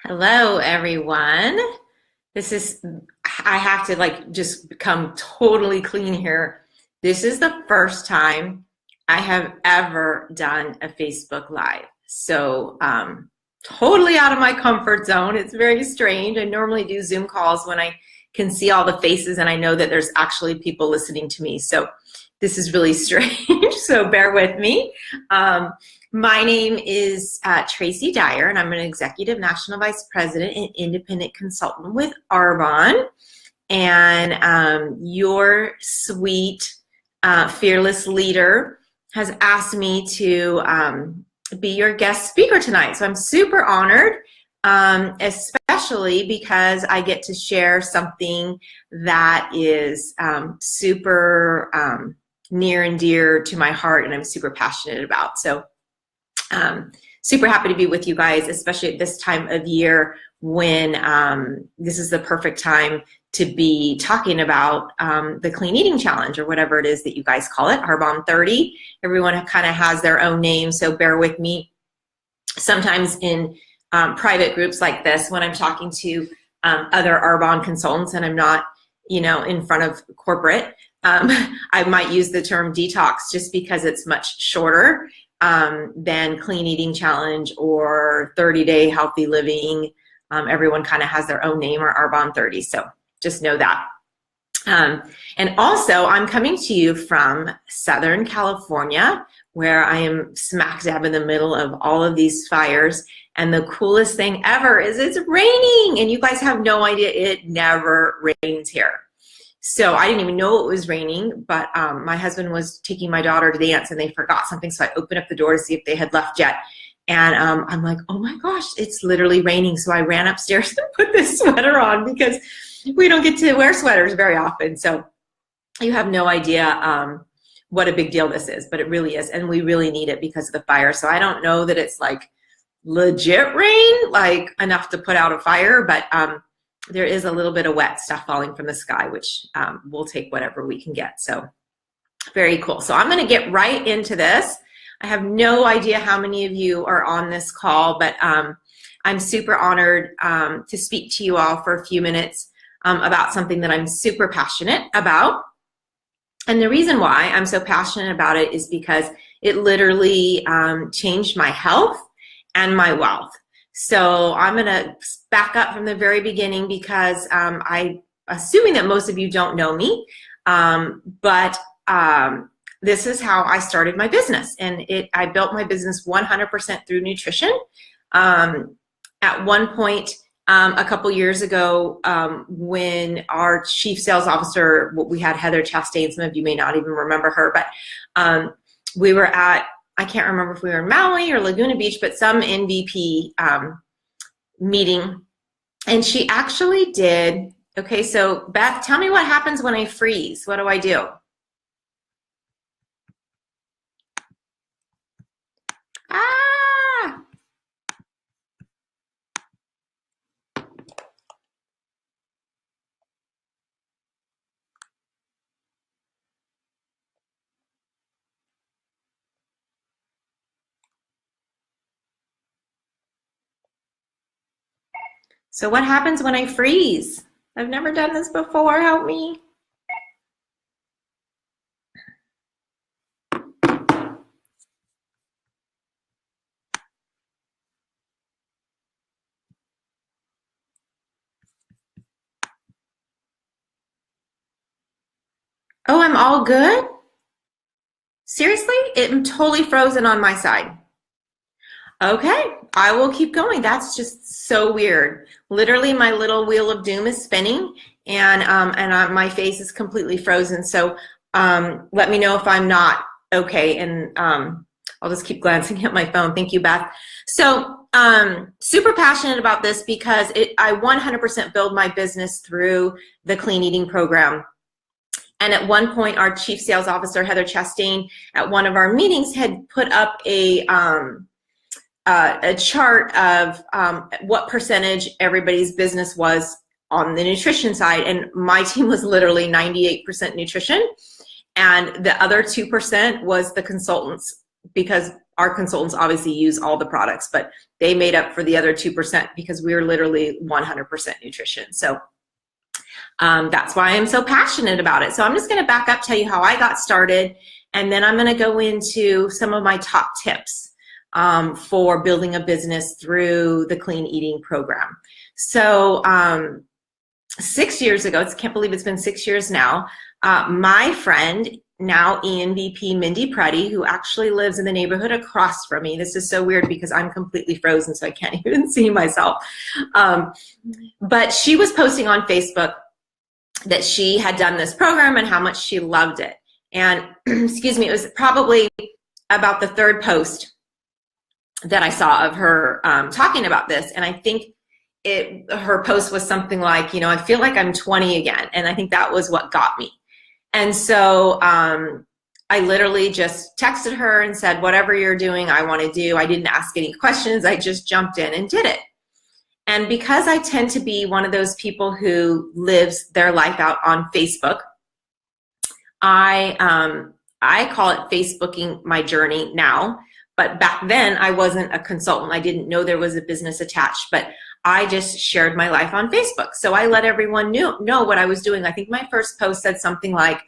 Hello, everyone. This is, I have to just become totally clean here. This is the first time I have ever done a Facebook Live. So, totally out of my comfort zone. It's very strange. I normally do Zoom calls when I can see all the faces and I know that there's actually people listening to me. So, this is really strange. So, bear with me. My name is Tracy Dyer, and I'm an Executive National Vice President and Independent Consultant with Arbonne. And your sweet, fearless leader has asked me to be your guest speaker tonight. So I'm super honored, especially because I get to share something that is super near and dear to my heart and I'm super passionate about. So super happy to be with you guys, especially at this time of year when this is the perfect time to be talking about the Clean Eating Challenge, or whatever it is that you guys call it, Arbonne 30. Everyone kind of has their own name, so bear with me. Sometimes in private groups like this, when I'm talking to other Arbonne consultants and I'm not, in front of corporate, I might use the term detox just because it's much shorter than Clean Eating Challenge or 30-day healthy living. Everyone kind of has their own name, or Arbonne 30, so just know that. And also, I'm coming to you from Southern California, where I am smack dab in the middle of all of these fires, and the coolest thing ever is it's raining, and you guys have no idea, it never rains here. So I didn't even know it was raining, but my husband was taking my daughter to dance and they forgot something, so I opened up the door to see if they had left yet. And I'm like, oh my gosh, it's literally raining. So I ran upstairs and put this sweater on because we don't get to wear sweaters very often. So you have no idea what a big deal this is, but it really is. And we really need it because of the fire. So I don't know that it's like legit rain, like enough to put out a fire, but there is a little bit of wet stuff falling from the sky, which we'll take whatever we can get. So very cool. So I'm going to get right into this. I have no idea how many of you are on this call, but I'm super honored to speak to you all for a few minutes about something that I'm super passionate about. And the reason why I'm so passionate about it is because it literally changed my health and my wealth. So I'm going to back up from the very beginning because I'm assuming that most of you don't know me, but this is how I started my business. And I built my business 100% through nutrition. At one point, a couple years ago, when our chief sales officer, we had Heather Chastain, some of you may not even remember her, but we were at, I can't remember if we were in Maui or Laguna Beach, but some MVP meeting. And she actually did, okay, so Beth, tell me what happens when I freeze. What do I do? Ah! So what happens when I freeze? I've never done this before. Help me. Oh, I'm all good? Seriously? I'm totally frozen on my side. Okay, I will keep going. That's just so weird. Literally, my little wheel of doom is spinning, and my face is completely frozen. So let me know if I'm not okay, and I'll just keep glancing at my phone. Thank you, Beth. So super passionate about this because I 100% build my business through the Clean Eating program. And at one point, our chief sales officer, Heather Chastain, at one of our meetings had put up a chart of what percentage everybody's business was on the nutrition side. And my team was literally 98% nutrition. And the other 2% was the consultants, because our consultants obviously use all the products, but they made up for the other 2% because we were literally 100% nutrition. So that's why I'm so passionate about it. So I'm just going to back up, tell you how I got started, and then I'm going to go into some of my top tips for building a business through the Clean Eating program. So 6 years ago, I can't believe it's been 6 years now, my friend, now ENVP Mindy Pruddy, who actually lives in the neighborhood across from me. This is so weird because I'm completely frozen, so I can't even see myself. But she was posting on Facebook that she had done this program and how much she loved it. And excuse me, it was probably about the third post that I saw of her talking about this. And I think her post was something like, you know, I feel like I'm 20 again. And I think that was what got me. And so I literally just texted her and said, whatever you're doing, I want to do. I didn't ask any questions. I just jumped in and did it. And because I tend to be one of those people who lives their life out on Facebook, I call it Facebooking my journey now. But back then I wasn't a consultant. I didn't know there was a business attached, but I just shared my life on Facebook. So I let everyone know what I was doing. I think my first post said something like,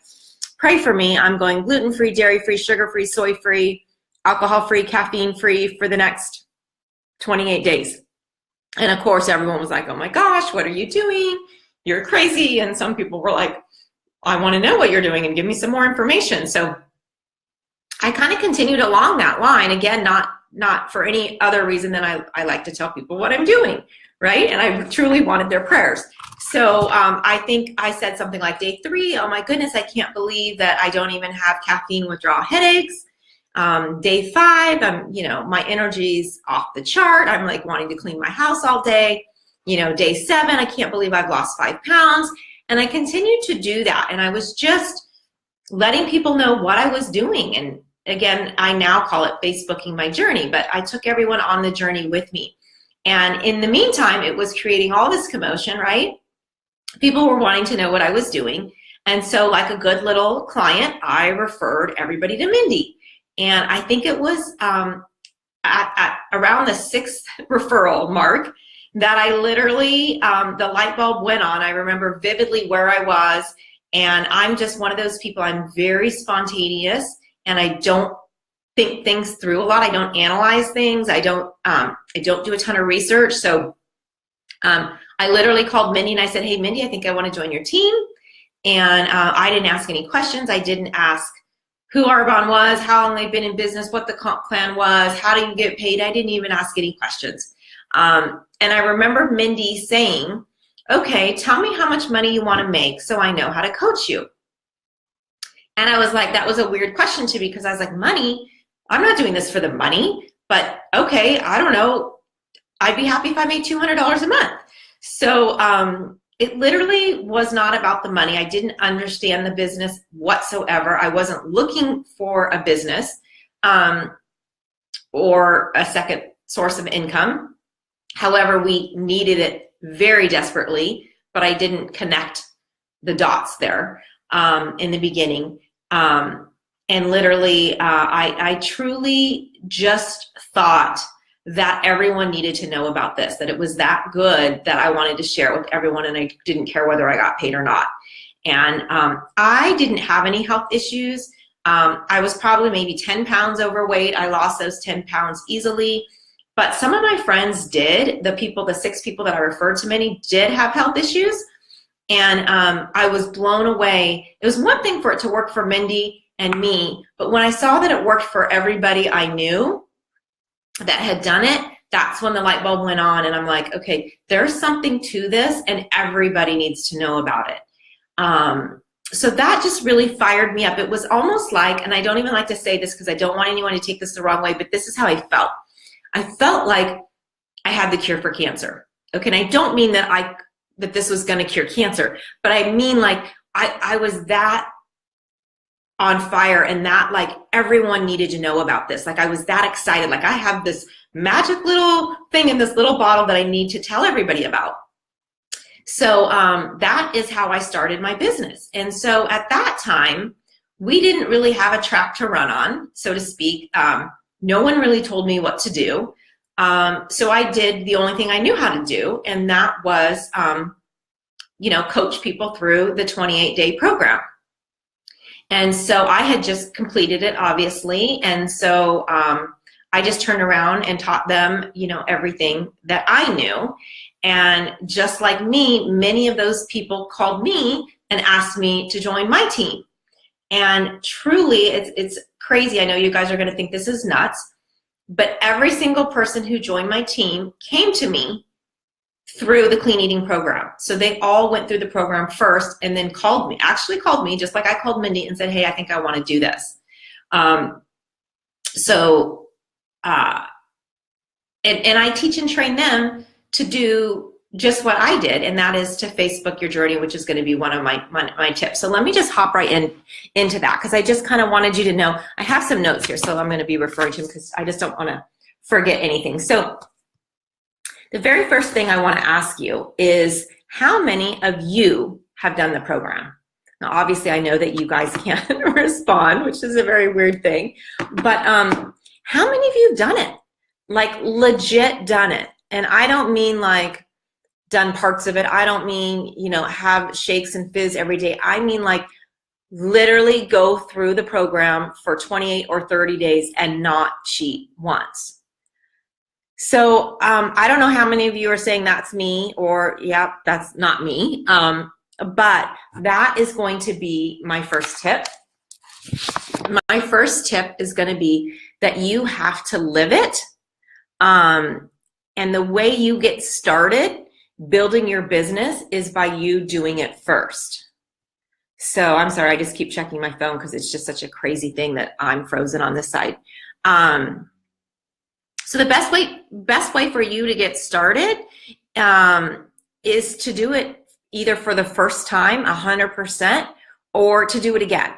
pray for me. I'm going gluten-free, dairy-free, sugar-free, soy-free, alcohol-free, caffeine-free for the next 28 days. And of course, everyone was like, oh my gosh, what are you doing? You're crazy. And some people were like, I want to know what you're doing and give me some more information. So I kind of continued along that line. Again, not for any other reason than I like to tell people what I'm doing, right? And I truly wanted their prayers. So I think I said something like day 3, oh my goodness, I can't believe that I don't even have caffeine withdrawal headaches. Day 5, my energy's off the chart. I'm like wanting to clean my house all day. Day 7, I can't believe I've lost 5 pounds. And I continued to do that. And I was just letting people know what I was doing. And again, I now call it Facebooking my journey, but I took everyone on the journey with me. And in the meantime, it was creating all this commotion, right? People were wanting to know what I was doing. And so like a good little client, I referred everybody to Mindy. And I think it was at around the 6th referral mark that I literally, the light bulb went on. I remember vividly where I was. And I'm just one of those people, I'm very spontaneous and I don't think things through a lot. I don't analyze things. I don't do a ton of research. So I literally called Mindy and I said, hey, Mindy, I think I want to join your team. And I didn't ask any questions. I didn't ask who Arbonne was, how long they've been in business, what the comp plan was, how do you get paid? I didn't even ask any questions. And I remember Mindy saying, okay, tell me how much money you want to make so I know how to coach you. And I was like, that was a weird question to me because I was like, money? I'm not doing this for the money, but okay, I don't know. I'd be happy if I made $200 a month. So it literally was not about the money. I didn't understand the business whatsoever. I wasn't looking for a business or a second source of income. However, we needed it very desperately, but I didn't connect the dots there in the beginning. And literally, I truly just thought that everyone needed to know about this, that it was that good that I wanted to share it with everyone, and I didn't care whether I got paid or not. And I didn't have any health issues. I was probably maybe 10 pounds overweight. I lost those 10 pounds easily. But some of my friends did. The 6 people that I referred to, many did have health issues. And I was blown away. It was one thing for it to work for Mindy and me, but when I saw that it worked for everybody I knew that had done it, that's when the light bulb went on. And I'm like, okay, there's something to this and everybody needs to know about it. So that just really fired me up. It was almost like, and I don't even like to say this because I don't want anyone to take this the wrong way, but this is how I felt. I felt like I had the cure for cancer. Okay, and I don't mean that this was going to cure cancer, but I mean like I was that on fire and that like everyone needed to know about this. Like I was that excited. Like I have this magic little thing in this little bottle that I need to tell everybody about. So that is how I started my business. And so at that time, we didn't really have a track to run on, so to speak. No one really told me what to do. So I did the only thing I knew how to do, and that was, coach people through the 28-day program. And so I had just completed it, obviously. And so I just turned around and taught them, everything that I knew. And just like me, many of those people called me and asked me to join my team. And truly, it's crazy. I know you guys are going to think this is nuts, but every single person who joined my team came to me through the clean eating program. So they all went through the program first and then called me just like I called Mindy and said, hey, I think I want to do this. And I teach and train them to do just what I did, and that is to Facebook your journey, which is going to be one of my tips. So let me just hop right into that, because I just kind of wanted you to know. I have some notes here, so I'm going to be referring to them because I just don't want to forget anything. So the very first thing I want to ask you is, how many of you have done the program? Now, obviously, I know that you guys can't respond, which is a very weird thing, but how many of you have done it? Like, legit done it. And I don't mean like done parts of it. I don't mean, have shakes and fizz every day. I mean like literally go through the program for 28 or 30 days and not cheat once. So I don't know how many of you are saying that's me, or yeah, that's not me. But that is going to be my first tip. My first tip is going to be that you have to live it. And the way you get started building your business is by you doing it first. So I'm sorry, I just keep checking my phone because it's just such a crazy thing that I'm frozen on this side. So the best way for you to get started is to do it either for the first time, 100%, or to do it again.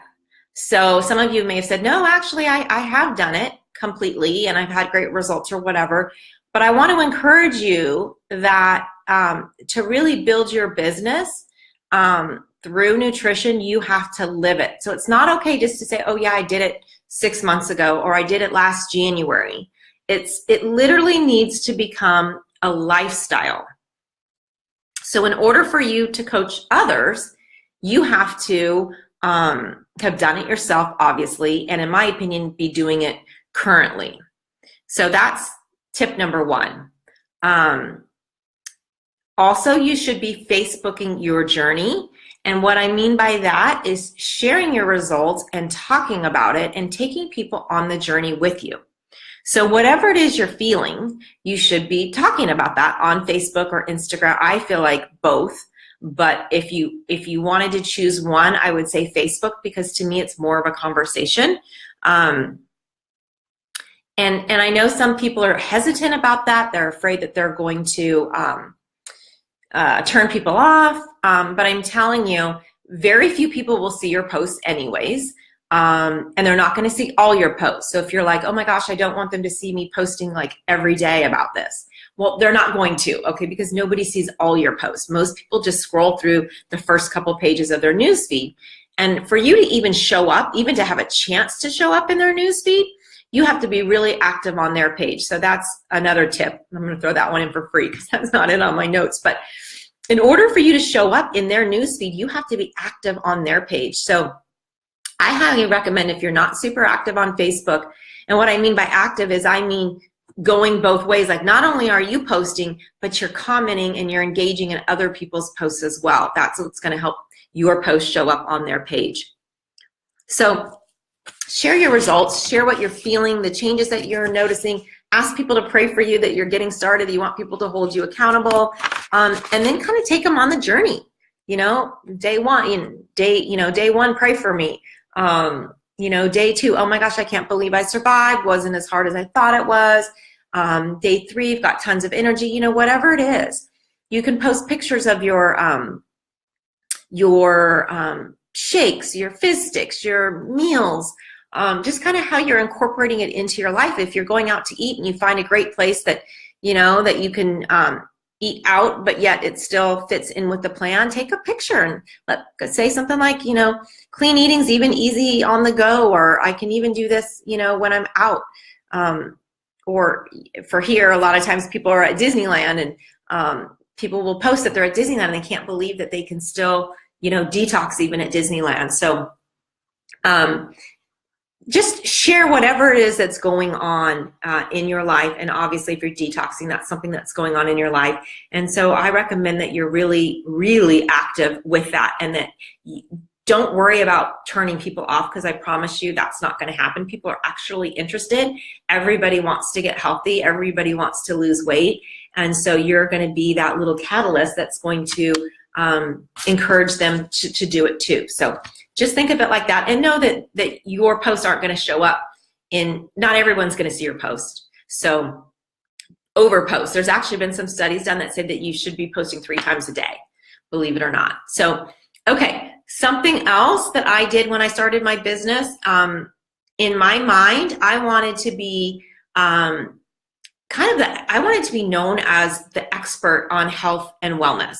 So some of you may have said, no, actually, I have done it completely and I've had great results or whatever. But I want to encourage you that to really build your business through nutrition, you have to live it. So it's not okay just to say, oh yeah, I did it 6 months ago, or I did it last January. It literally needs to become a lifestyle. So in order for you to coach others, you have to have done it yourself, obviously, and in my opinion, be doing it currently. So that's tip number one. Also, you should be Facebooking your journey. And what I mean by that is sharing your results and talking about it and taking people on the journey with you. So whatever it is you're feeling, you should be talking about that on Facebook or Instagram. I feel like both, but if you wanted to choose one, I would say Facebook, because to me it's more of a conversation. And I know some people are hesitant about that. They're afraid that they're going to turn people off. But I'm telling you, very few people will see your posts anyways. And they're not going to see all your posts. So if you're like, oh my gosh, I don't want them to see me posting like every day about this. Well, they're not going to, okay, because nobody sees all your posts. Most people just scroll through the first couple pages of their newsfeed. And for you to even show up, even to have a chance to show up in their newsfeed, you have to be really active on their page. So that's another tip. I'm going to throw that one in for free because that's not it on my notes. But in order for you to show up in their newsfeed, you have to be active on their page. So I highly recommend, if you're not super active on Facebook, and what I mean by active is I mean going both ways. Like, not only are you posting, but you're commenting and you're engaging in other people's posts as well. That's what's going to help your post show up on their page. So share your results, share what you're feeling, the changes that you're noticing. Ask people to pray for you that you're getting started, that you want people to hold you accountable, and then kind of take them on the journey. Day one, pray for me. Day two, oh my gosh, I can't believe I survived. Wasn't as hard as I thought it was. Day three, you've got tons of energy. Whatever it is, you can post pictures of your shakes, your fizz sticks, your meals, just kind of how you're incorporating it into your life. If you're going out to eat and you find a great place that that you can eat out, but yet it still fits in with the plan, take a picture and say something like, clean eating's even easy on the go, or I can even do this, when I'm out. or for here, a lot of times people are at Disneyland and people will post that they're at Disneyland and they can't believe that they can still, detox even at Disneyland. So just share whatever it is that's going on in your life. And obviously if you're detoxing, that's something that's going on in your life. And so I recommend that you're really, really active with that, and that don't worry about turning people off, because I promise you that's not going to happen. People are actually interested. Everybody wants to get healthy. Everybody wants to lose weight. And so you're going to be that little catalyst that's going to encourage them to do it too. So just think of it like that, and know that your posts aren't going to show up not everyone's going to see your post. So overpost. There's actually been some studies done that say that you should be posting 3 times a day, believe it or not. So, okay. Something else that I did when I started my business, in my mind, I wanted to be I wanted to be known as the expert on health and wellness.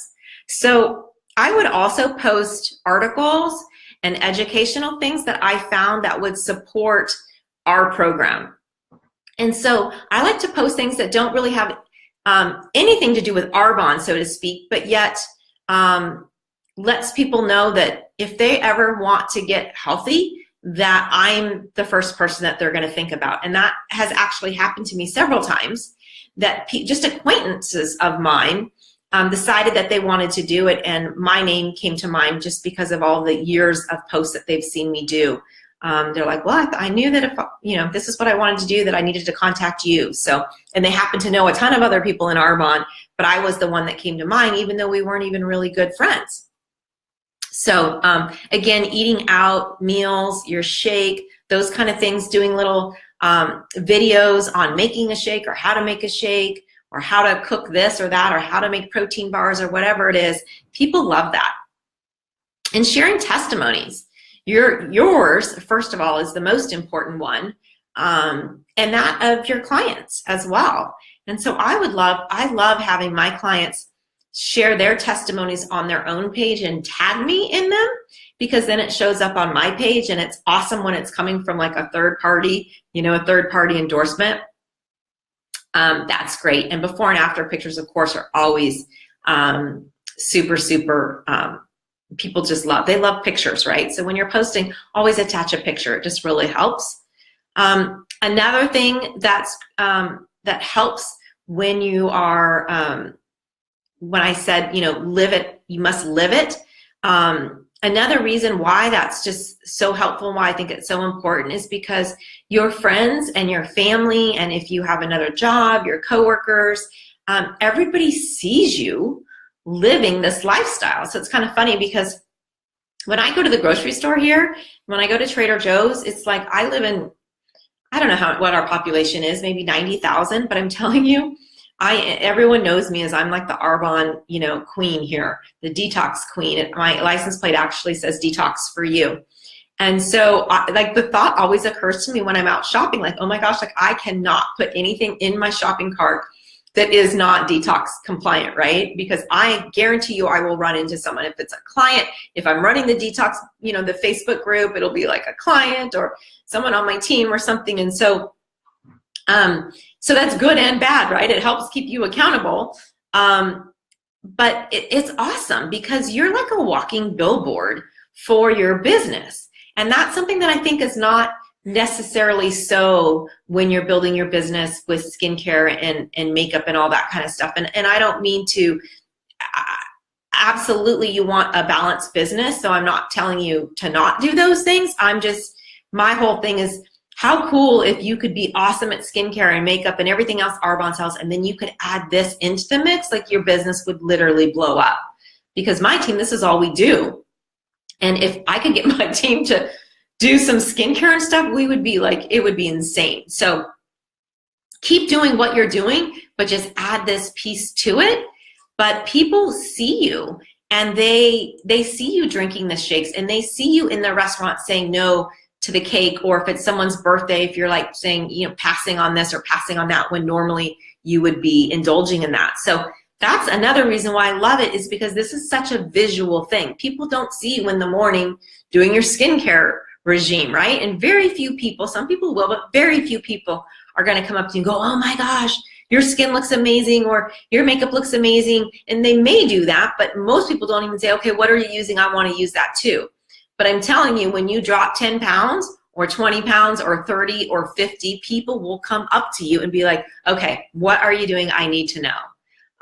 So I would also post articles and educational things that I found that would support our program. And so I like to post things that don't really have anything to do with Arbonne, so to speak, but yet lets people know that if they ever want to get healthy, that I'm the first person that they're going to think about. And that has actually happened to me several times, that just acquaintances of mine decided that they wanted to do it, and my name came to mind just because of all the years of posts that they've seen me do. They're like, well, I knew that if this is what I wanted to do, that I needed to contact you. So, and they happen to know a ton of other people in Arbonne, but I was the one that came to mind, even though we weren't even really good friends. So again, eating out, meals, your shake, those kind of things, doing little videos on making a shake or how to make a shake or how to cook this or that or how to make protein bars or whatever it is. People love that. And sharing testimonies. Yours, first of all, is the most important one, and that of your clients as well. And so I love having my clients share their testimonies on their own page and tag me in them, because then it shows up on my page, and it's awesome when it's coming from like a third party, a third party endorsement. That's great. And before and after pictures, of course, are always super, people just they love pictures, right? So when you're posting, always attach a picture. It just really helps. Another thing that helps when you are, when I said, live it, you must live it. Another reason why that's just so helpful and why I think it's so important is because your friends and your family, and if you have another job, your coworkers, everybody sees you living this lifestyle. So it's kind of funny, because when I go to the grocery store here, when I go to Trader Joe's, it's like I live in, I don't know what our population is, maybe 90,000, but I'm telling you, everyone knows me as I'm like the Arbonne, queen here, the detox queen. And my license plate actually says detox for you. And so like the thought always occurs to me when I'm out shopping, like, oh my gosh, like I cannot put anything in my shopping cart that is not detox compliant, right? Because I guarantee you I will run into someone. If it's a client, if I'm running the detox, the Facebook group, it'll be like a client or someone on my team or something. And so, so that's good and bad, right? It helps keep you accountable. But it's awesome because you're like a walking billboard for your business. And that's something that I think is not necessarily so when you're building your business with skincare and makeup and all that kind of stuff. And I don't mean to, absolutely you want a balanced business. So I'm not telling you to not do those things. My whole thing is, how cool if you could be awesome at skincare and makeup and everything else Arbonne sells, and then you could add this into the mix, like your business would literally blow up. Because my team, this is all we do. And if I could get my team to do some skincare and stuff, we would be like, it would be insane. So keep doing what you're doing, but just add this piece to it. But people see you, and they see you drinking the shakes, and they see you in the restaurant saying no to the cake, or if it's someone's birthday, if you're like saying, passing on this or passing on that when normally you would be indulging in that. So that's another reason why I love it, is because this is such a visual thing. People don't see you in the morning doing your skincare regime, right? And very few people, some people will, but very few people are going to come up to you and go, oh my gosh, your skin looks amazing, or your makeup looks amazing. And they may do that, but most people don't even say, okay, what are you using? I want to use that too. But I'm telling you, when you drop 10 pounds or 20 pounds or 30 or 50, people will come up to you and be like, okay, what are you doing? I need to know.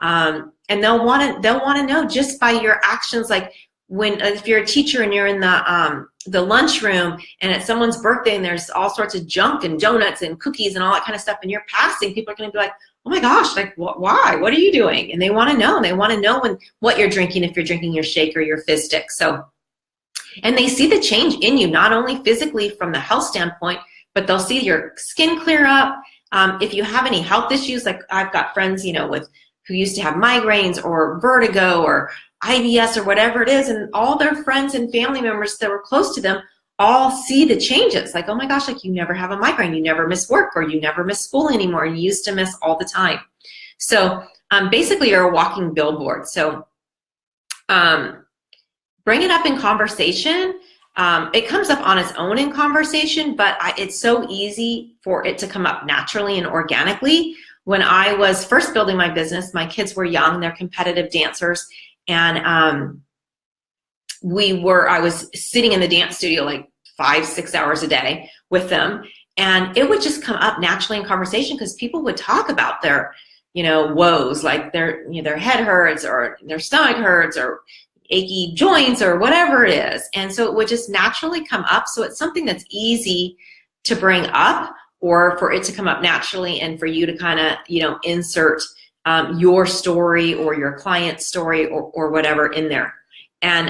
And they'll want to know just by your actions. Like if you're a teacher and you're in the lunchroom and it's someone's birthday and there's all sorts of junk and donuts and cookies and all that kind of stuff, and you're passing, people are going to be like, oh my gosh, like why? What are you doing? And they want to know. They want to know what you're drinking, if you're drinking your shake or your fizz stick. So, and they see the change in you, not only physically from the health standpoint, but they'll see your skin clear up. If you have any health issues, like I've got friends, who used to have migraines or vertigo or IBS or whatever it is, and all their friends and family members that were close to them all see the changes. Like, oh my gosh, like you never have a migraine, you never miss work, or you never miss school anymore. You used to miss all the time. So basically you're a walking billboard. So bring it up in conversation. It comes up on its own in conversation, but it's so easy for it to come up naturally and organically. When I was first building my business, my kids were young, they're competitive dancers, and I was sitting in the dance studio like 5-6 hours a day with them, and it would just come up naturally in conversation because people would talk about their, woes, like their head hurts or their stomach hurts or achy joints or whatever it is. And so it would just naturally come up. So it's something that's easy to bring up, or for it to come up naturally, and for you to kind of, insert your story or your client's story or whatever in there. And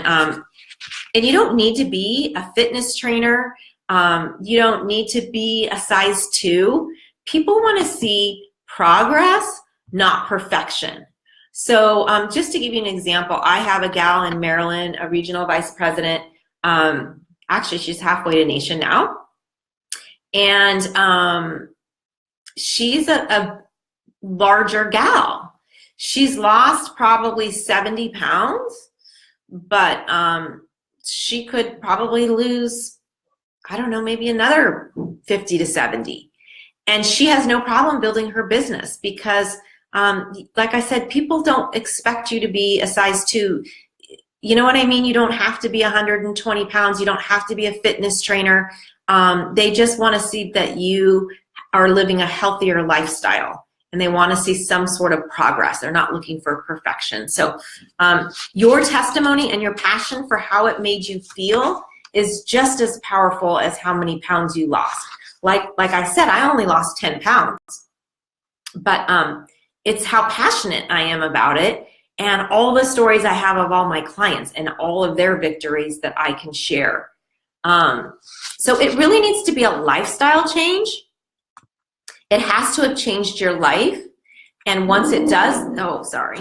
you don't need to be a fitness trainer. You don't need to be a size 2. People want to see progress, not perfection. So just to give you an example, I have a gal in Maryland, a regional vice president. Actually, she's halfway to nation now. And she's a larger gal. She's lost probably 70 pounds, but she could probably lose, I don't know, maybe another 50 to 70. And she has no problem building her business because, like I said, people don't expect you to be a size 2. You know what I mean? You don't have to be 120 pounds. You don't have to be a fitness trainer. They just want to see that you are living a healthier lifestyle, and they want to see some sort of progress. They're not looking for perfection. So your testimony and your passion for how it made you feel is just as powerful as how many pounds you lost. Like I said, I only lost 10 pounds, but it's how passionate I am about it, and all the stories I have of all my clients and all of their victories that I can share. So it really needs to be a lifestyle change. It has to have changed your life. And once it does, oh, sorry.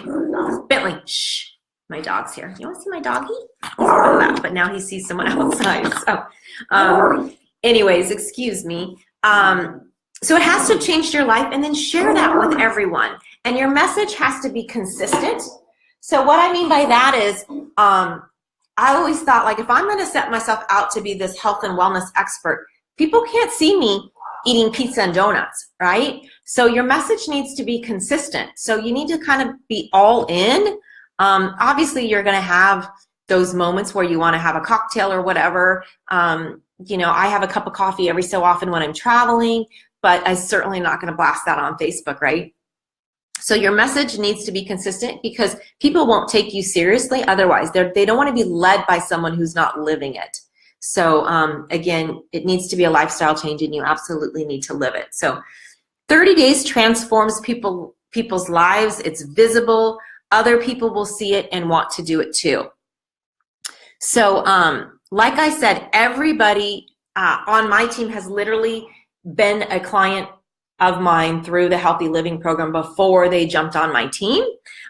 Bentley, shh, my dog's here. You want to see my doggy? But now he sees someone outside. So anyways, excuse me. So it has to have changed your life, and then share that with everyone. And your message has to be consistent. So what I mean by that is, I always thought, like, if I'm going to set myself out to be this health and wellness expert, people can't see me eating pizza and donuts, right? So your message needs to be consistent. So you need to kind of be all in. Obviously, you're going to have those moments where you want to have a cocktail or whatever. I have a cup of coffee every so often when I'm traveling, but I'm certainly not going to blast that on Facebook, right? So your message needs to be consistent, because people won't take you seriously otherwise. They don't want to be led by someone who's not living it. So again, it needs to be a lifestyle change, and you absolutely need to live it. So 30 days transforms people's lives. It's visible. Other people will see it and want to do it too. So like I said, everybody on my team has literally been a client of mine through the Healthy Living program before they jumped on my team.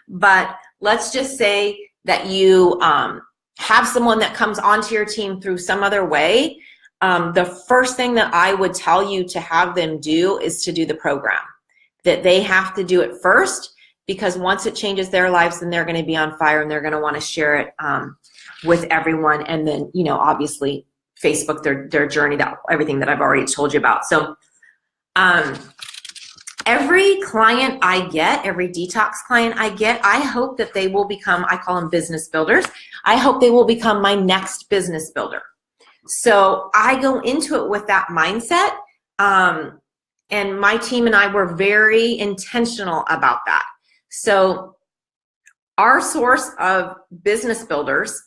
But let's just say that you have someone that comes onto your team through some other way. The first thing that I would tell you to have them do is to do the program. That they have to do it first, because once it changes their lives, then they're going to be on fire, and they're going to want to share it with everyone. And then, obviously Facebook, their journey, everything that I've already told you about. So every client I get, every detox client I get, I hope that they will become, I call them business builders. I hope they will become my next business builder. So I go into it with that mindset. And my team and I were very intentional about that. So our source of business builders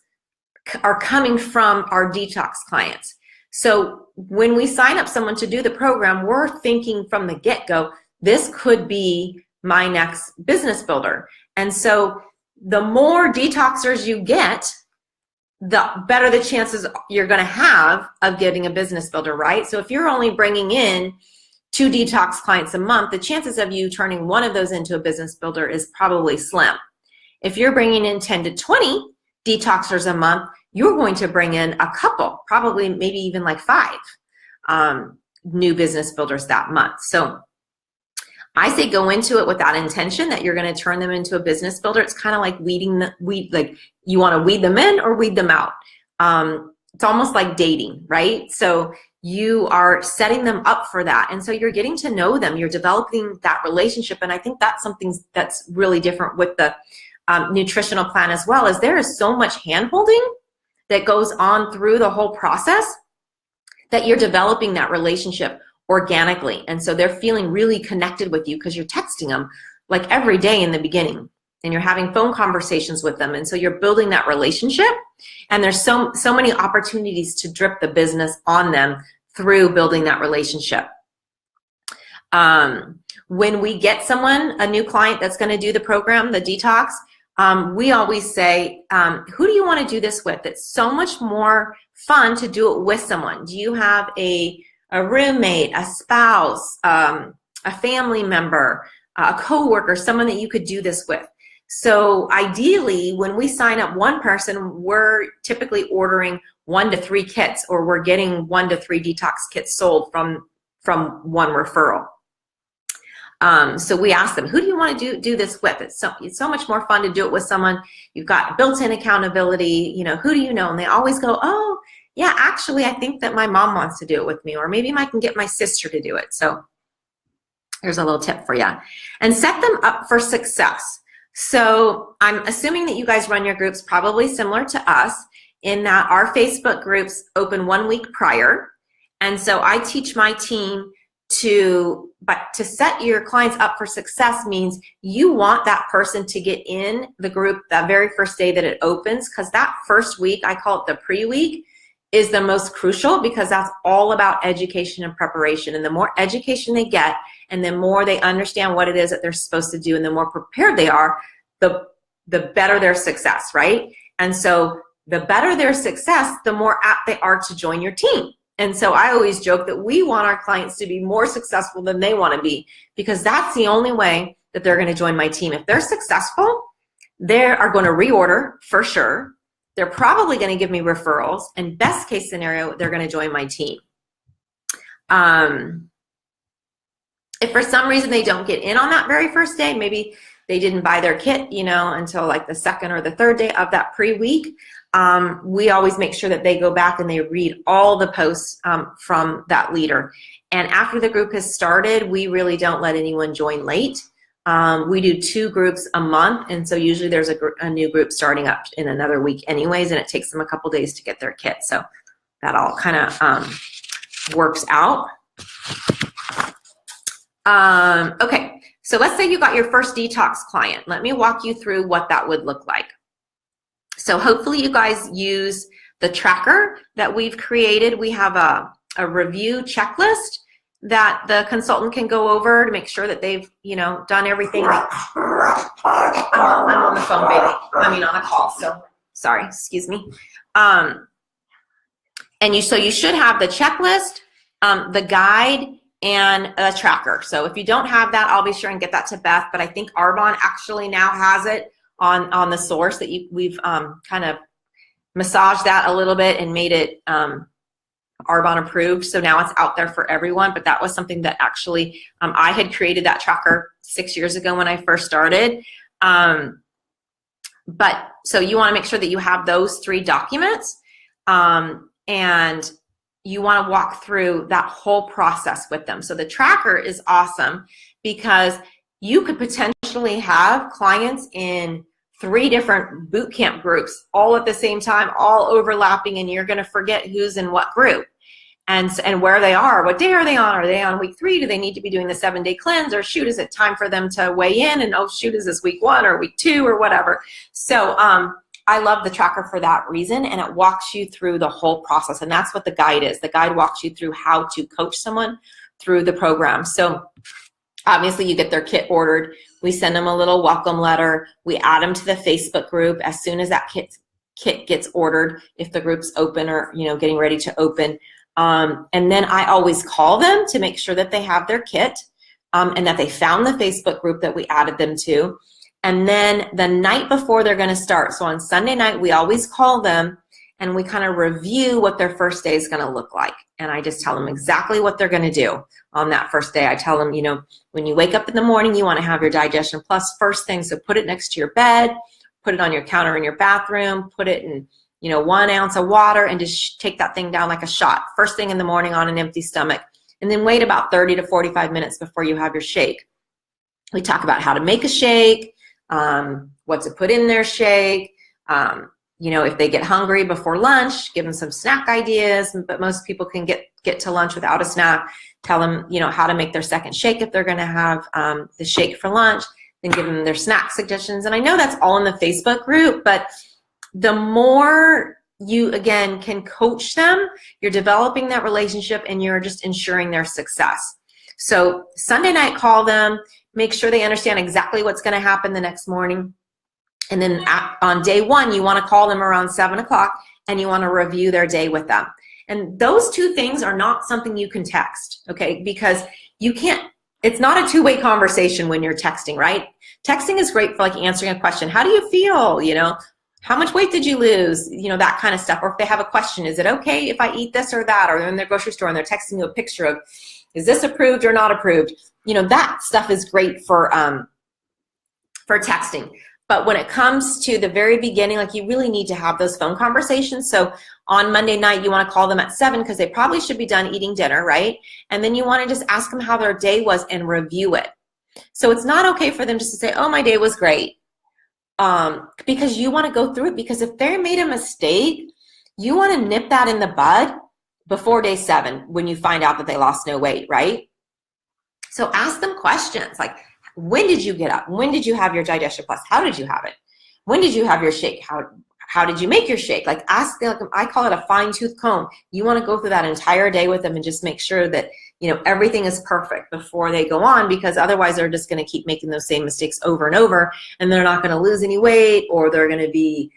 are coming from our detox clients. So when we sign up someone to do the program, we're thinking from the get-go, this could be my next business builder. And so the more detoxers you get, the better the chances you're going to have of getting a business builder, right? So if you're only bringing in 2 detox clients a month, the chances of you turning one of those into a business builder is probably slim. If you're bringing in 10 to 20 detoxers a month, you're going to bring in a couple, probably maybe even like 5 new business builders that month. So I say go into it with that intention that you're going to turn them into a business builder. It's kind of like like you want to weed them in or weed them out. It's almost like dating, right? So you are setting them up for that. And so you're getting to know them. You're developing that relationship. And I think that's something that's really different with the nutritional plan as well, is there is so much hand-holding that goes on through the whole process that you're developing that relationship organically. And so they're feeling really connected with you because you're texting them like every day in the beginning, and you're having phone conversations with them. And so you're building that relationship, and there's so many opportunities to drip the business on them through building that relationship. When we get someone, a new client that's going to do the program, the detox, we always say, who do you want to do this with? It's so much more fun to do it with someone. Do you have a roommate, a spouse, a family member, a coworker, someone that you could do this with? So ideally, when we sign up one person, we're typically ordering 1 to 3 kits, or we're getting 1 to 3 detox kits sold from one referral. So we ask them, who do you want to do this with? It's so much more fun to do it with someone. You've got built-in accountability. You know, who do you know? And they always go, oh, yeah, actually, I think that my mom wants to do it with me, or maybe I can get my sister to do it. So here's a little tip for you. And set them up for success. So I'm assuming that you guys run your groups probably similar to us, in that our Facebook groups open 1 week prior. And so I teach my team to set your clients up for success means you want that person to get in the group that very first day that it opens, because that first week, I call it the pre-week, is the most crucial, because that's all about education and preparation. And the more education they get, and the more they understand what it is that they're supposed to do, and the more prepared they are, the better their success, right? And so the better their success, the more apt they are to join your team. And so I always joke that we want our clients to be more successful than they want to be, because that's the only way that they're going to join my team. If they're successful, they are going to reorder for sure. They're probably going to give me referrals, and best case scenario, they're going to join my team. If for some reason they don't get in on that very first day, maybe they didn't buy their kit, until like the 2nd or the 3rd day of that pre-week, we always make sure that they go back and they read all the posts from that leader. And after the group has started, we really don't let anyone join late. We do 2 groups a month, and so usually there's a new group starting up in another week anyways, and it takes them a couple days to get their kit. So that all kind of works out. Okay, so let's say you got your first detox client. Let me walk you through what that would look like. So hopefully you guys use the tracker that we've created. We have a review checklist that the consultant can go over to make sure that they've, done everything. I'm on the phone, baby. On a call, so sorry, excuse me. So you should have the checklist, the guide, and a tracker. So if you don't have that, I'll be sure and get that to Beth, but I think Arbonne actually now has it on the source that we've kind of massaged that a little bit and made it Arbonne approved. So now it's out there for everyone, but that was something that actually I had created that tracker 6 years ago when I first started. But so you want to make sure that you have those 3 documents, and you want to walk through that whole process with them. So the tracker is awesome because you could potentially have clients in 3 different boot camp groups all at the same time, all overlapping, and you're going to forget who's in what group and where they are. What day are they on? Are they on week 3? Do they need to be doing the 7-day cleanse? Or shoot, is it time for them to weigh in? And oh shoot, is this week 1 or week 2 or whatever? So I love the tracker for that reason, and it walks you through the whole process. And that's what the guide is. The guide walks you through how to coach someone through the program. So obviously you get their kit ordered. We send them a little welcome letter. We add them to the Facebook group as soon as that kit gets ordered, if the group's open or getting ready to open. And then I always call them to make sure that they have their kit and that they found the Facebook group that we added them to. And then the night before they're going to start, so on Sunday night, we always call them and we kind of review what their first day is going to look like. And I just tell them exactly what they're going to do on that first day. I tell them, when you wake up in the morning, you want to have your Digestion Plus first thing. So put it next to your bed, put it on your counter in your bathroom, put it in 1 ounce of water, and just take that thing down like a shot first thing in the morning on an empty stomach. And then wait about 30 to 45 minutes before you have your shake. We talk about how to make a shake, what to put in their shake. If they get hungry before lunch, give them some snack ideas, but most people can get to lunch without a snack. Tell them, how to make their second shake if they're going to have the shake for lunch, then give them their snack suggestions. And I know that's all in the Facebook group, but the more you, again, can coach them, you're developing that relationship and you're just ensuring their success. So Sunday night, call them, make sure they understand exactly what's going to happen the next morning. And then on day 1, you want to call them around 7 o'clock and you want to review their day with them. And those 2 things are not something you can text, okay? Because you can't, it's not a 2-way conversation when you're texting, right? Texting is great for like answering a question. How do you feel? How much weight did you lose? That kind of stuff. Or if they have a question, is it okay if I eat this or that? Or they're in their grocery store and they're texting you a picture of, is this approved or not approved? That stuff is great for texting. But when it comes to the very beginning, like you really need to have those phone conversations. So on Monday night, you want to call them at 7 because they probably should be done eating dinner, right? And then you want to just ask them how their day was and review it. So it's not okay for them just to say, oh, my day was great. Because you want to go through it, because if they made a mistake, you want to nip that in the bud before day 7 when you find out that they lost no weight, right? So ask them questions like, when did you get up? When did you have your Digestion Plus? How did you have it? When did you have your shake? How did you make your shake? Like ask them, I call it a fine-tooth comb. You want to go through that entire day with them and just make sure that everything is perfect before they go on, because otherwise they're just going to keep making those same mistakes over and over, and they're not going to lose any weight, or they're going to be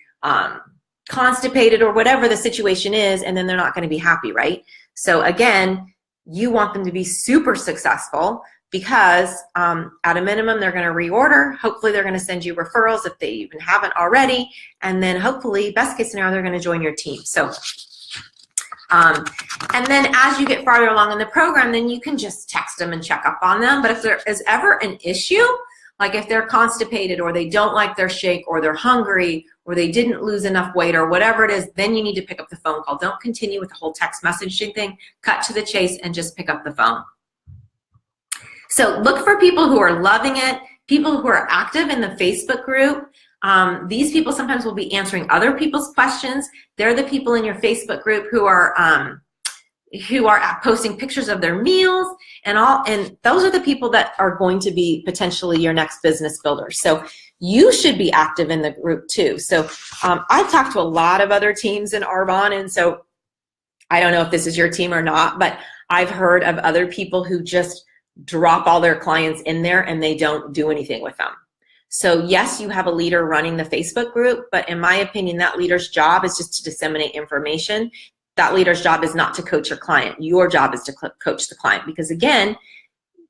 constipated or whatever the situation is, and then they're not going to be happy, right? So again, you want them to be super successful, because at a minimum, they're going to reorder. Hopefully, they're going to send you referrals if they even haven't already. And then hopefully, best case scenario, they're going to join your team. So, and then as you get farther along in the program, then you can just text them and check up on them. But if there is ever an issue, like if they're constipated or they don't like their shake or they're hungry or they didn't lose enough weight or whatever it is, then you need to pick up the phone call. Don't continue with the whole text messaging thing. Cut to the chase and just pick up the phone. So look for people who are loving it, people who are active in the Facebook group. These people sometimes will be answering other people's questions. They're the people in your Facebook group who are posting pictures of their meals and those are the people that are going to be potentially your next business builders. So you should be active in the group too. So I've talked to a lot of other teams in Arbonne, and so I don't know if this is your team or not, but I've heard of other people who just drop all their clients in there and they don't do anything with them. So yes, you have a leader running the Facebook group, but in my opinion, that leader's job is just to disseminate information. That leader's job is not to coach your client. Your job is to coach the client, because again,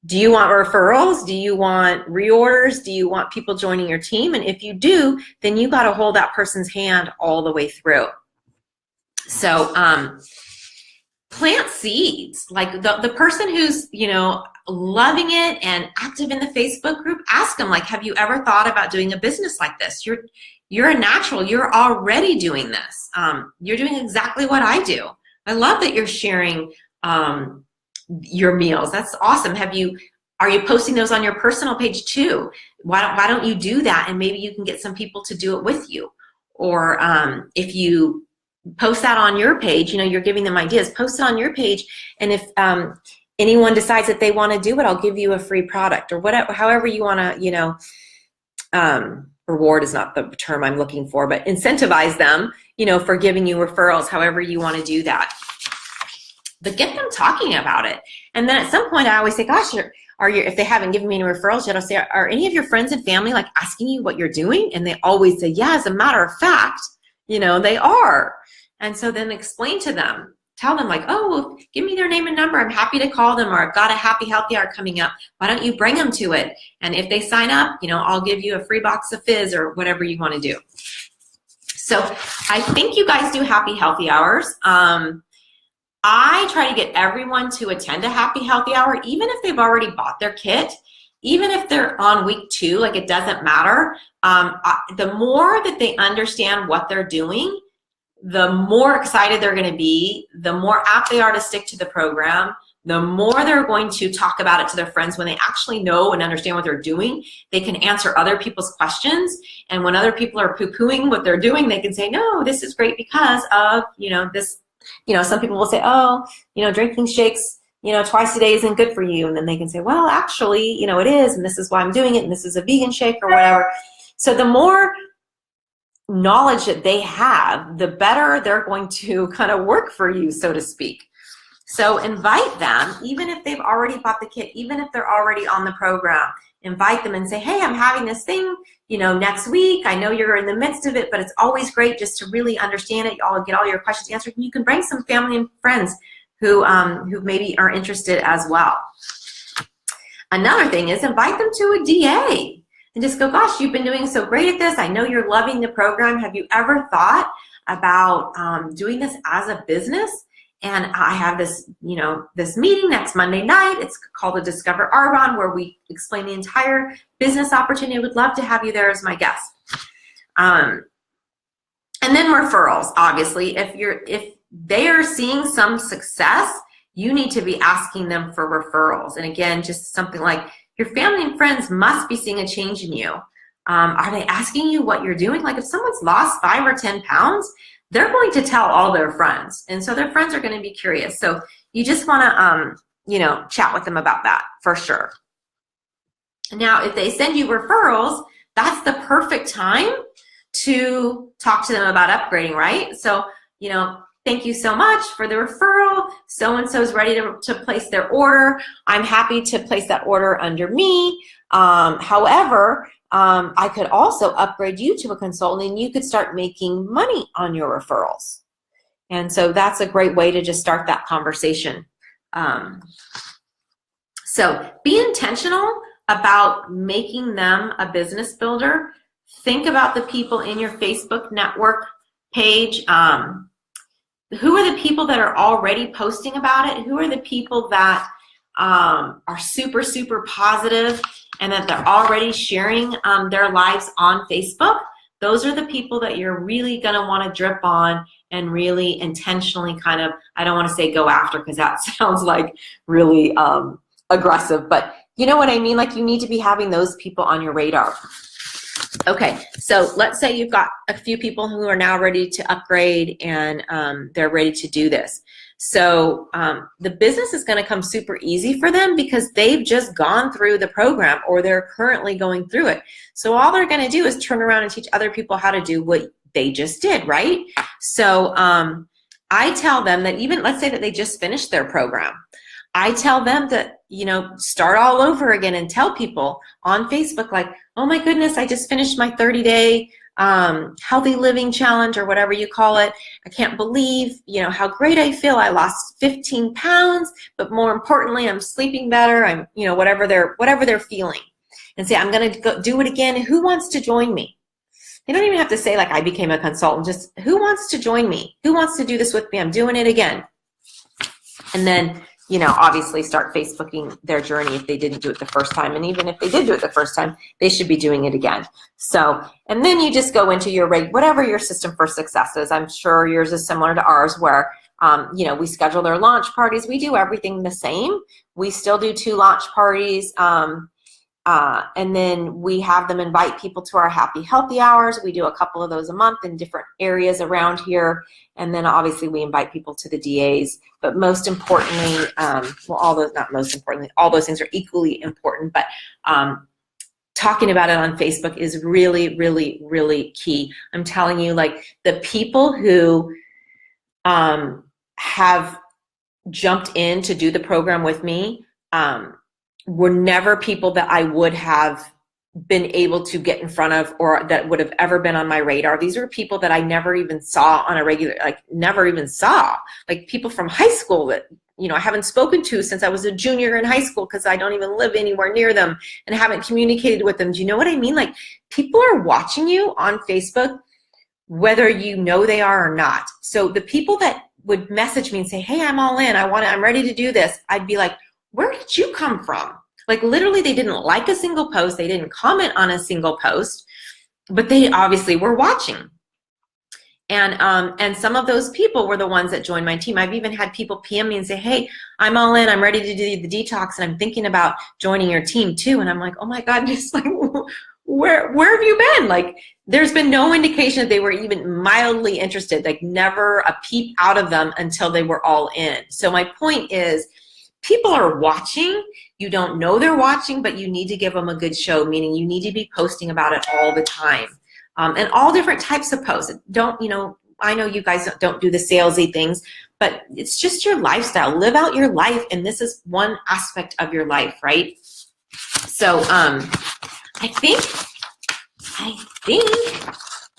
do you want referrals? Do you want reorders? Do you want people joining your team? And if you do, then you got to hold that person's hand all the way through. So plant seeds. Like the person who's, loving it and active in the Facebook group, ask them, like, have you ever thought about doing a business like this? You're a natural. You're already doing this. You're doing exactly what I do. I love that you're sharing your meals. That's awesome. Have you Are you posting those on your personal page too? Why don't you do that, and maybe you can get some people to do it with you? Or if you post that on your page, you're giving them ideas, post it on your page, and if anyone decides that they want to do it, I'll give you a free product, or whatever, however you want to, reward is not the term I'm looking for, but incentivize them, for giving you referrals, however you want to do that. But get them talking about it. And then at some point I always say, gosh, if they haven't given me any referrals yet, I'll say, are any of your friends and family like asking you what you're doing? And they always say, yeah, as a matter of fact, they are. And so then explain to them, tell them like, oh, give me their name and number. I'm happy to call them, or I've got a happy healthy hour coming up. Why don't you bring them to it? And if they sign up, I'll give you a free box of fizz or whatever you want to do. So I think you guys do happy healthy hours. I try to get everyone to attend a happy healthy hour, even if they've already bought their kit, even if they're on week 2, like it doesn't matter. The more that they understand what they're doing, the more excited they're going to be, the more apt they are to stick to the program, the more they're going to talk about it to their friends. When they actually know and understand what they're doing, they can answer other people's questions. And when other people are poo-pooing what they're doing, they can say, no, this is great because of, this. Some people will say, oh, drinking shakes, twice a day isn't good for you. And then they can say, well, actually, it is, and this is why I'm doing it, and this is a vegan shake or whatever. So the more knowledge that they have, the better they're going to kind of work for you, so to speak. So invite them, even if they've already bought the kit, even if they're already on the program, invite them and say, hey, I'm having this thing, next week. I know you're in the midst of it, but it's always great just to really understand it. I'll get all your questions answered. And you can bring some family and friends who maybe are interested as well. Another thing is invite them to a DA and just go, gosh, you've been doing so great at this. I know you're loving the program. Have you ever thought about doing this as a business? And I have this, this meeting next Monday night. It's called the Discover Arbonne, where we explain the entire business opportunity. I would love to have you there as my guest. And then referrals, obviously. If they are seeing some success, you need to be asking them for referrals. And again, just something like, your family and friends must be seeing a change in you. Are they asking you what you're doing? Like if someone's lost 5 or 10 pounds, they're going to tell all their friends. And so their friends are going to be curious. So you just want to, chat with them about that for sure. Now, if they send you referrals, that's the perfect time to talk to them about upgrading, right? So, thank you so much for the referral. So-and-so is ready to place their order. I'm happy to place that order under me. However, I could also upgrade you to a consultant and you could start making money on your referrals. And so that's a great way to just start that conversation. So be intentional about making them a business builder. Think about the people in your Facebook network page. Who are the people that are already posting about it? Who are the people that are super, super positive and that they're already sharing their lives on Facebook? Those are the people that you're really going to want to drip on and really intentionally kind of, I don't want to say go after because that sounds like really aggressive, but you know what I mean? Like you need to be having those people on your radar. Okay, so let's say you've got a few people who are now ready to upgrade and they're ready to do this. So the business is going to come super easy for them because they've just gone through the program or they're currently going through it. So all they're going to do is turn around and teach other people how to do what they just did, right? So I tell them that even, let's say that they just finished their program. I tell them that, start all over again and tell people on Facebook like, oh my goodness, I just finished my 30-day healthy living challenge or whatever you call it. I can't believe, how great I feel. I lost 15 pounds, but more importantly, I'm sleeping better. I'm, whatever they're feeling. And say, I'm going to go do it again. Who wants to join me? They don't even have to say like I became a consultant. Just who wants to join me? Who wants to do this with me? I'm doing it again. And then, obviously start Facebooking their journey if they didn't do it the first time. And even if they did do it the first time, they should be doing it again. So, and then you just go into your whatever your system for success is. I'm sure yours is similar to ours where You know, we schedule their launch parties. We do everything the same. We still do 2 launch parties. And then we have them invite people to our Happy Healthy Hours. We do a couple of those a month in different areas around here. And then obviously we invite people to the DAs. But most importantly, well, not most importantly, all those things are equally important, but talking about it on Facebook is really, really, really key. I'm telling you, like, the people who have jumped in to do the program with me, were never people that I would have been able to get in front of or that would have ever been on my radar. These are people that I never even saw on a regular, like never even saw, like people from high school that, you know, I haven't spoken to since I was a junior in high school because I don't even live anywhere near them and haven't communicated with them. Do you know what I mean? Like, people are watching you on Facebook, whether you know they are or not. So the people that would message me and say, hey, I'm all in, I'm ready to do this, I'd be like, where did you come from? Like, literally, they didn't like a single post. They didn't comment on a single post, but they obviously were watching. And some of those people were the ones that joined my team. I've even had people PM me and say, hey, I'm all in. I'm ready to do the detox, and I'm thinking about joining your team too. And I'm like, oh my God, just like, where have you been? Like, there's been no indication that they were even mildly interested, like never a peep out of them until they were all in. So my point is, people are watching. You don't know they're watching, but you need to give them a good show, meaning you need to be posting about it all the time. And all different types of posts. Don't, you know, I know you guys don't do the salesy things, but it's just your lifestyle. Live out your life, and this is one aspect of your life, right? So I think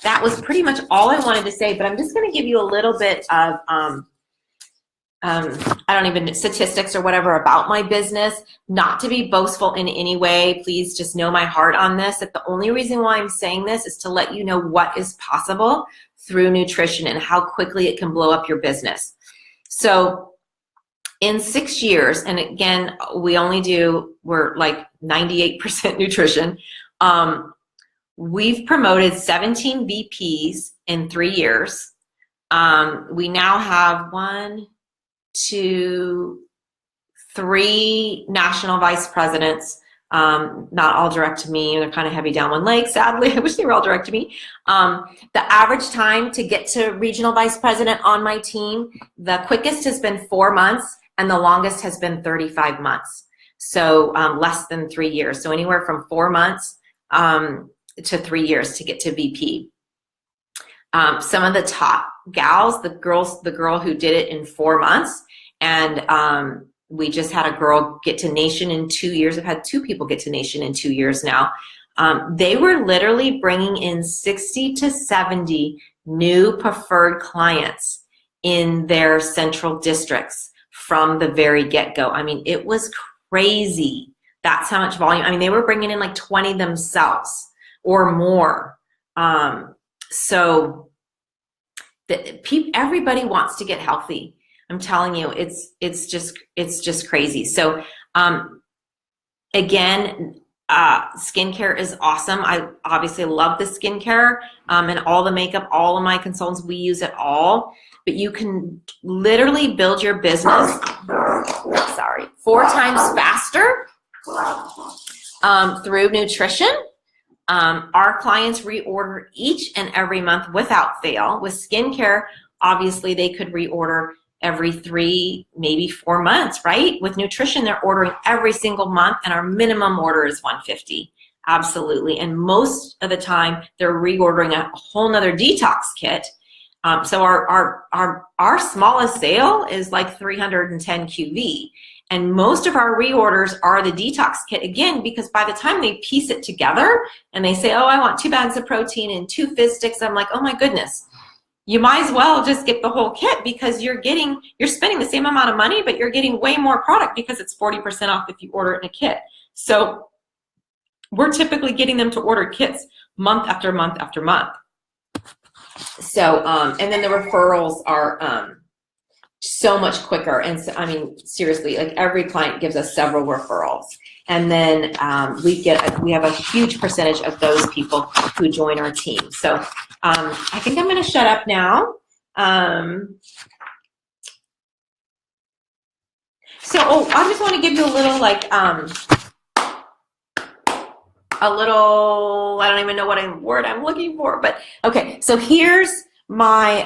that was pretty much all I wanted to say, but I'm just going to give you a little bit of statistics or whatever about my business, not to be boastful in any way. Please just know my heart on this, that the only reason why I'm saying this is to let you know what is possible through nutrition and how quickly it can blow up your business. So in 6 years, and again, we're like 98% nutrition. We've promoted 17 VPs in 3 years. We now have 3 national vice presidents, not all direct to me. They're kind of heavy down one leg, sadly. I wish they were all direct to me. The average time to get to regional vice president on my team, the quickest has been 4 months, and the longest has been 35 months. So less than 3 years. So anywhere from 4 months to 3 years to get to VP. Some of the top gals, the girl who did it in 4 months, and we just had a girl get to nation in 2 years. I've had 2 people get to nation in 2 years now. They were literally bringing in 60 to 70 new preferred clients in their central districts from the very get-go. I mean, it was crazy. That's how much volume. I mean, they were bringing in like 20 themselves or more. So everybody wants to get healthy. I'm telling you, it's just crazy. So again, skincare is awesome. I obviously love the skincare and all the makeup. All of my consultants, we use it all. But you can literally build your business 4 times faster through nutrition. Our clients reorder each and every month without fail. With skincare, obviously they could reorder every 3, maybe 4 months, right? With nutrition, they're ordering every single month, and our minimum order is $150. Absolutely. And most of the time, they're reordering a whole nother detox kit. So our smallest sale is like 310 QV. And most of our reorders are the detox kit, again, because by the time they piece it together and they say, oh, I want 2 bags of protein and 2 fizz sticks, I'm like, oh my goodness, you might as well just get the whole kit, because you're spending the same amount of money, but you're getting way more product because it's 40% off if you order it in a kit. So we're typically getting them to order kits month after month after month. So, and then the referrals are so much quicker. And so, I mean, seriously, like every client gives us several referrals. And then we have a huge percentage of those people who join our team. So I think I'm going to shut up now. So, I just want to give you a little I don't even know what word I'm looking for, but okay. So here's my,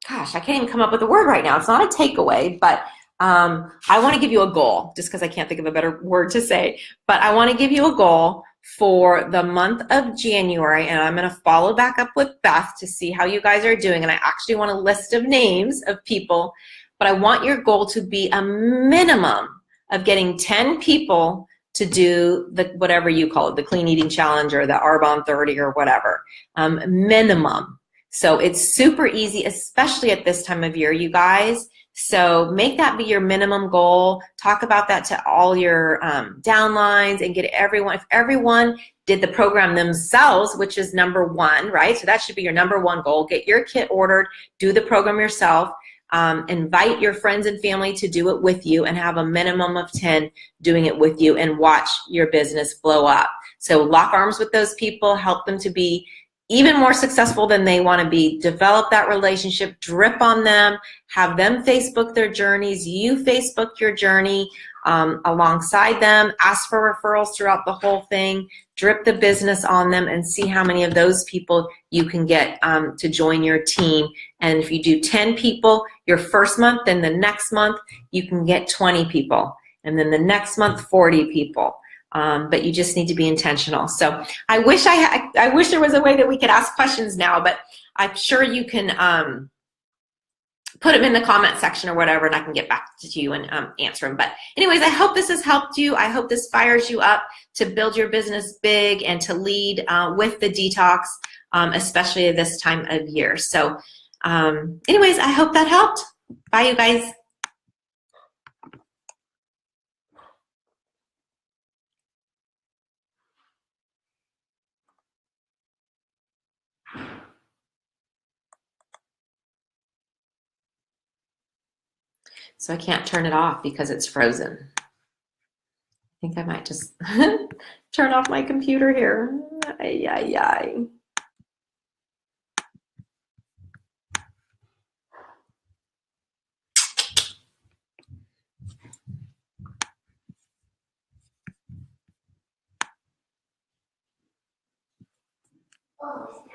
gosh, I can't even come up with a word right now. It's not a takeaway, but I want to give you a goal just because I can't think of a better word to say, but I want to give you a goal for the month of January, and I'm going to follow back up with Beth to see how you guys are doing. And I actually want a list of names of people, but I want your goal to be a minimum of getting 10 people to do the whatever you call it, the clean eating challenge or the Arbonne 30 or whatever, minimum. So it's super easy, especially at this time of year, you guys. So make that be your minimum goal. Talk about that to all your downlines and get everyone, if everyone did the program themselves, which is number one, right? So that should be your number one goal. Get your kit ordered, do the program yourself. Invite your friends and family to do it with you and have a minimum of 10 doing it with you and watch your business blow up. So lock arms with those people, help them to be even more successful than they want to be. Develop that relationship, drip on them, have them Facebook their journeys, you Facebook your journey alongside them, ask for referrals throughout the whole thing, drip the business on them and see how many of those people you can get to join your team. And if you do 10 people your first month, then the next month you can get 20 people. And then the next month, 40 people. But you just need to be intentional. So I wish I wish there was a way that we could ask questions now, but I'm sure you can put them in the comment section or whatever, and I can get back to you and answer them. But anyways, I hope this has helped you. I hope this fires you up to build your business big and to lead with the detox, especially this time of year. So anyways, I hope that helped. Bye, you guys. So I can't turn it off because it's frozen. I think I might just turn off my computer here. Ay, ay, ay. Oh.